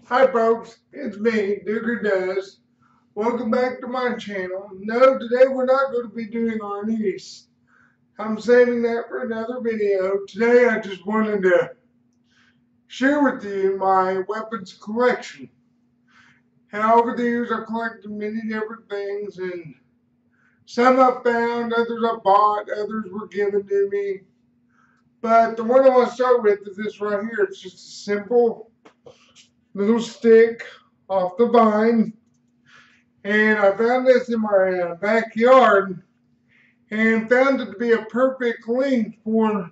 Hi folks, it's me, Digger Does. Welcome back to my channel. No, today we're not going to be doing Arnis. I'm saving that for another video. Today I just wanted to share with you my weapons collection. How over the years I've collected many different things, and some I found, others I bought, others were given to me. But the one I want to start with is this right here. It's just a simple little stick off the vine. And I found this in my backyard and found it to be a perfect length for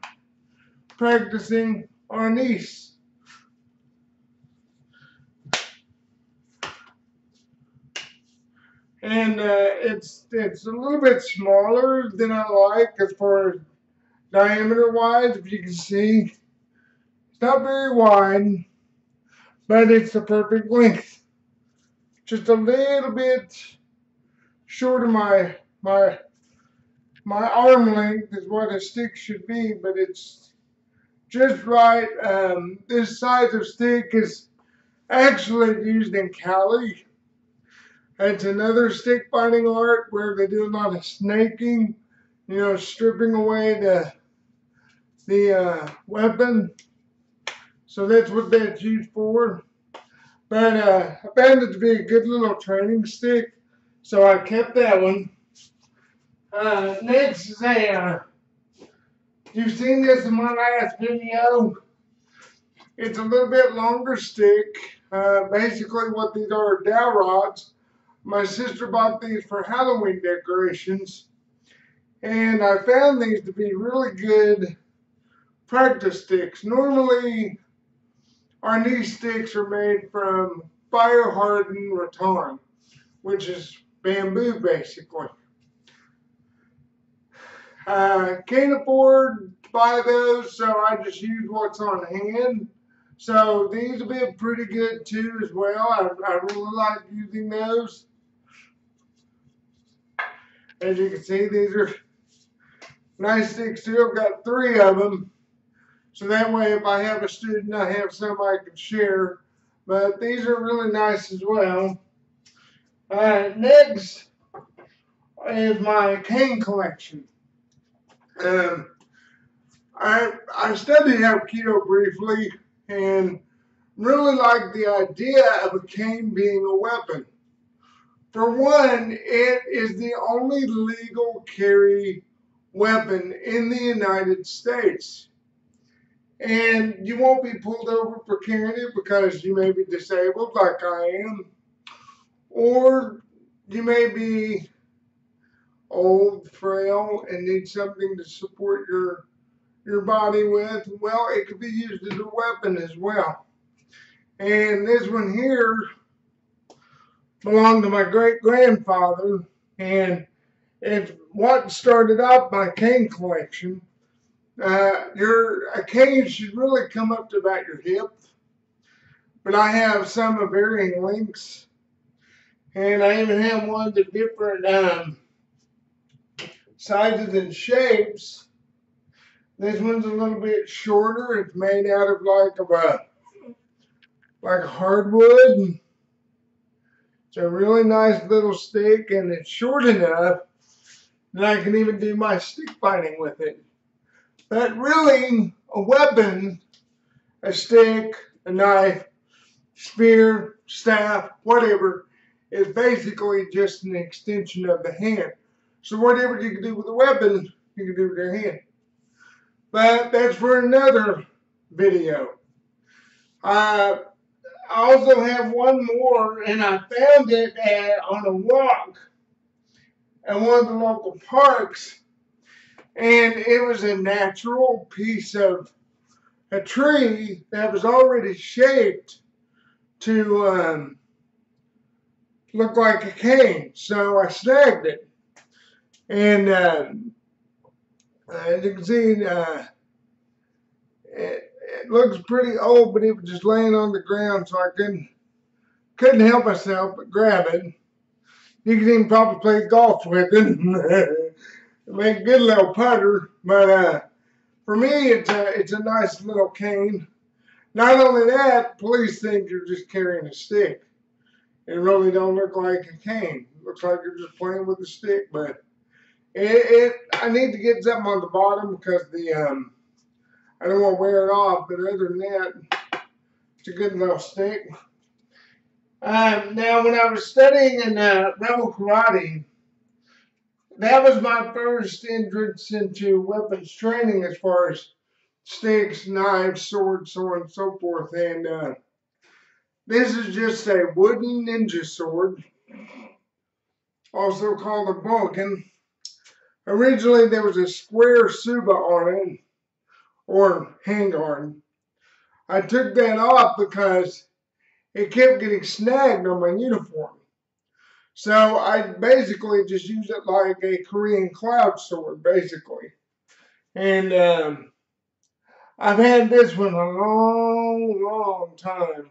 practicing arnis. And it's a little bit smaller than I like as far as diameter wise. If you can see, it's not very wide, but it's the perfect length. Just a little bit short of my arm length is what a stick should be, but it's just right. This size of stick is actually used in Cali. It's another stick fighting art where they do a lot of snaking, stripping away the weapon. So that's what that's used for. But I found it to be a good little training stick, so I kept that one. Next is you've seen this in my last video. It's a little bit longer stick. Basically what these are dowel rods. My sister bought these for Halloween decorations. And I found these to be really good practice sticks. Normally, our knee sticks are made from fire-hardened rattan, which is bamboo basically. Can't afford to buy those, so I just use what's on hand. So these will be pretty good too as well. I really like using those. As you can see, these are nice sticks too. I've got 3 of them. So that way if I have a student, I have some I can share. But these are really nice as well. Next is my cane collection. I studied Aikido briefly and really like the idea of a cane being a weapon. For one, it is the only legal carry weapon in the United States. And you won't be pulled over for carrying it because you may be disabled like I am. Or you may be old, frail, and need something to support your body with. Well, it could be used as a weapon as well. And this one here belonged to my great-grandfather, and it's what started out my cane collection. A cane should really come up to about your hip, but I have some of varying lengths, and I even have ones of different sizes and shapes. This one's a little bit shorter. It's made out of like a hardwood. It's a really nice little stick, and it's short enough that I can even do my stick fighting with it. But really, a weapon, a stick, a knife, spear, staff, whatever, is basically just an extension of the hand. So whatever you can do with a weapon, you can do with your hand. But that's for another video. I also have one more, and I found it on a walk at one of the local parks, and it was a natural piece of a tree that was already shaped to look like a cane. So I snagged it, and as you can see, it looks pretty old, but it was just laying on the ground, so I couldn't help myself but grab it. You can even probably play golf with it. Make a good little putter, but for me, it's a nice little cane. Not only that, police think you're just carrying a stick. It really don't look like a cane. It looks like you're just playing with a stick, but I need to get something on the bottom because I don't want to wear it off, but other than that, it's a good little stick. Now, when I was studying in Rebel Karate, that was my first entrance into weapons training as far as sticks, knives, swords, so on and so forth. And this is just a wooden ninja sword, also called a bokken. Originally, there was a square tsuba on it, or handguard. I took that off because it kept getting snagged on my uniform. So I basically just use it like a Korean cloud sword, basically. And I've had this one a long, long time.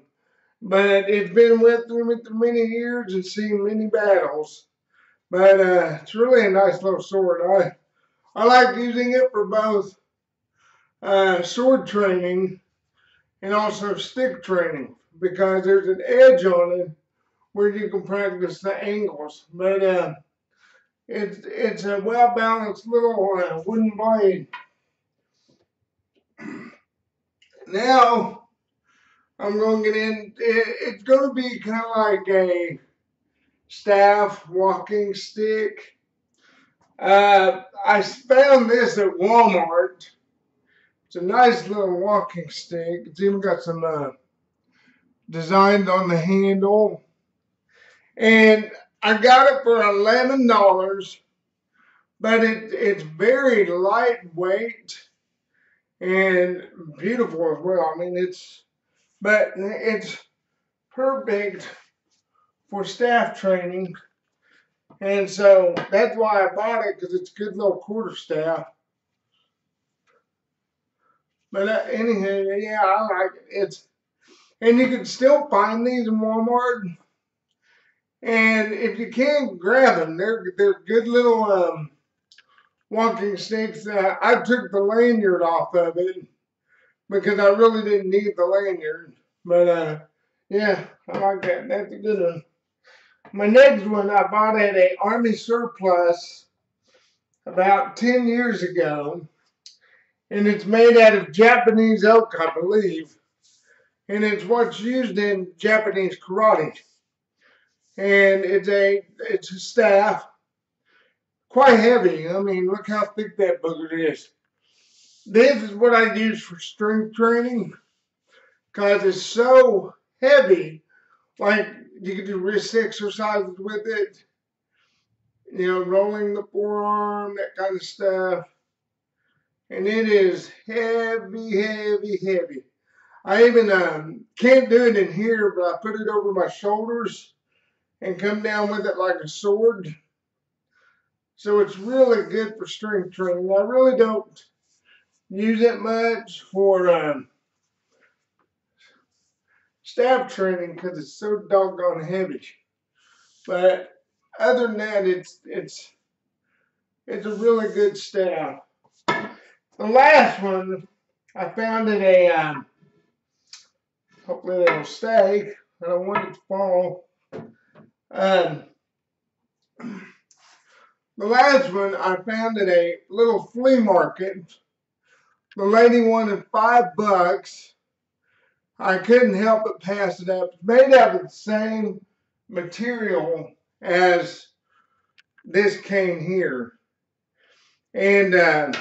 But it's been with me for many years and seen many battles. But it's really a nice little sword. I like using it for both sword training and also stick training because there's an edge on it where you can practice the angles. But it's a well balanced little wooden blade. Now I'm going to get in. It's going to be kind of like a staff walking stick. I found this at Walmart. It's a nice little walking stick. It's even got some designs on the handle. And I got it for $11, but it's very lightweight and beautiful as well. I mean, it's perfect for staff training. And so that's why I bought it, because it's a good little quarterstaff. But anyhow, yeah, I like it. And you can still find these in Walmart. And if you can't grab them, they're good little walking sticks. I took the lanyard off of it because I really didn't need the lanyard. But yeah, I like that. That's a good one. My next one I bought at an Army surplus about 10 years ago. And it's made out of Japanese oak, I believe. And it's what's used in Japanese karate. And it's a staff, quite heavy. I mean, look how thick that booger is. This is what I use for strength training because it's so heavy. Like you can do wrist exercises with it, you know, rolling the forearm, that kind of stuff. And it is heavy, heavy, heavy. I even can't do it in here, but I put it over my shoulders and come down with it like a sword. So it's really good for strength training. I really don't use it much for staff training because it's so doggone heavy. But other than that, it's a really good staff. The last one I found at a hopefully it'll stay. I don't want it to fall. The last one I found at a little flea market. The lady wanted $5. I couldn't help but pass it up. It's made out of the same material as this cane here. And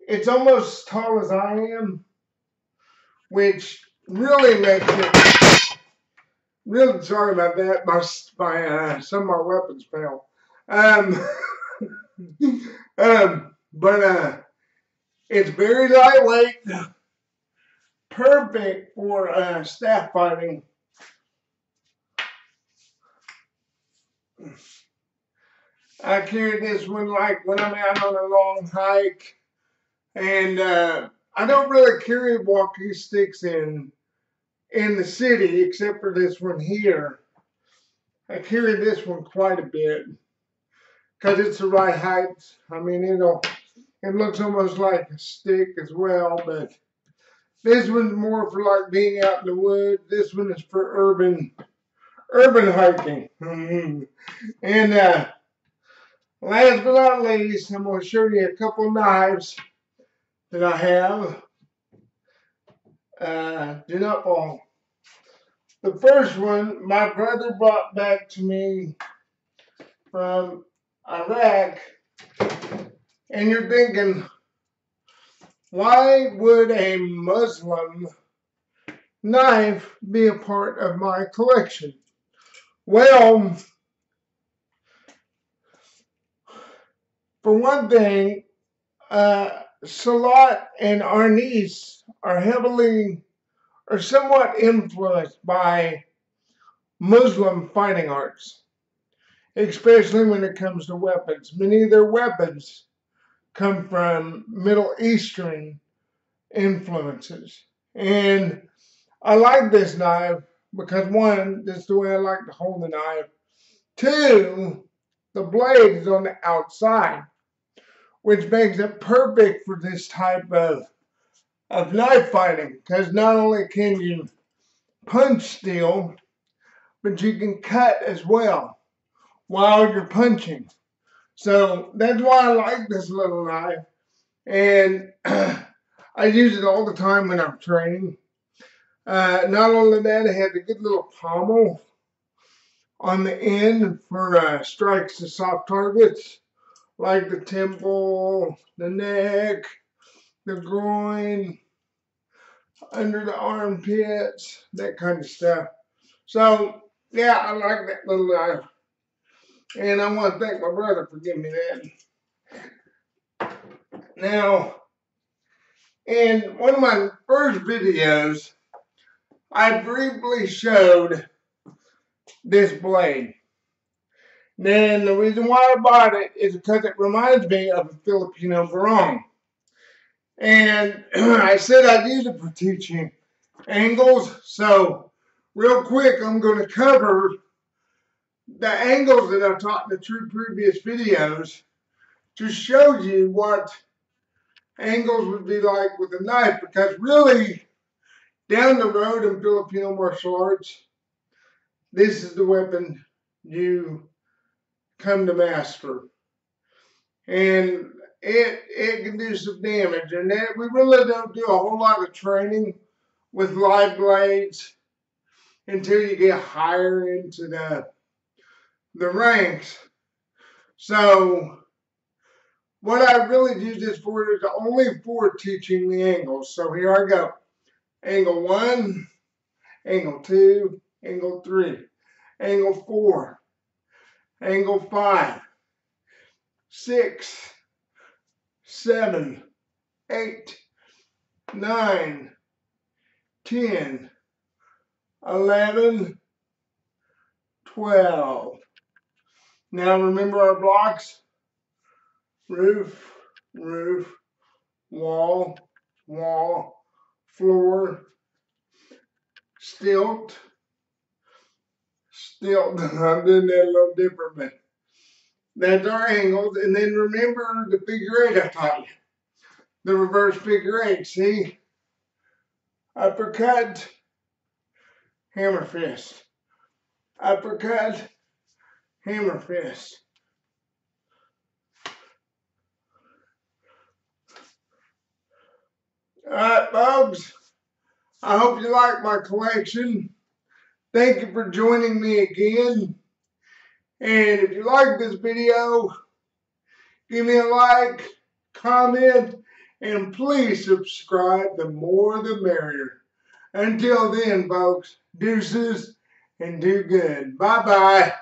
it's almost as tall as I am, which really makes it, really sorry about that, some of my weapons fell. But it's very lightweight, perfect for staff fighting. I carry this one like when I'm out on a long hike, and I don't really carry walking sticks in the city except for this one here. I carry this one quite a bit because it's the right height. I mean, it looks almost like a stick as well, but This one's more for like being out in the woods. This one is for urban hiking. And last but not least, I'm going to show you a couple knives that I have. Do not fall. The first one, my brother brought back to me from Iraq. And you're thinking, why would a Muslim knife be a part of my collection? Well, for one thing, Salat and our niece are somewhat influenced by Muslim fighting arts, especially when it comes to weapons. Many of their weapons come from Middle Eastern influences. And I like this knife because one, this is the way I like to hold the knife. Two, the blade is on the outside, which makes it perfect for this type of knife fighting, because not only can you punch steel, but you can cut as well while you're punching. So that's why I like this little knife. And I use it all the time when I'm training. Not only that, it has a good little pommel on the end for strikes to soft targets, like the temple, the neck, the groin, under the armpits, that kind of stuff. So, yeah, I like that little knife. And I want to thank my brother for giving me that. Now, in one of my first videos, I briefly showed this blade. Then the reason why I bought it is because it reminds me of a Filipino barong. And I said I'd use it for teaching angles. So real quick, I'm going to cover the angles that I've taught in the two previous videos to show you what angles would be like with a knife. Because really, down the road in Filipino martial arts, this is the weapon you come to master. And it can do some damage. And then we really don't do a whole lot of training with live blades until you get higher into the ranks. So what I really use this for is only for teaching the angles. So here I go. Angle 1, angle 2, angle 3, angle 4, angle 5, 6, 7, 8, 9, 10, 11, 12. Now remember our blocks: roof, roof, wall, wall, floor, stilt, stilt. I'm doing that a little different, but that's our angles. And then remember the figure 8 I taught you. The reverse figure 8, see? Uppercut, hammer fist. Uppercut, hammer fist. Alright, folks. I hope you like my collection. Thank you for joining me again. And if you like this video, give me a like, comment, and please subscribe. The more the merrier. Until then, folks, deuces and do good. Bye-bye.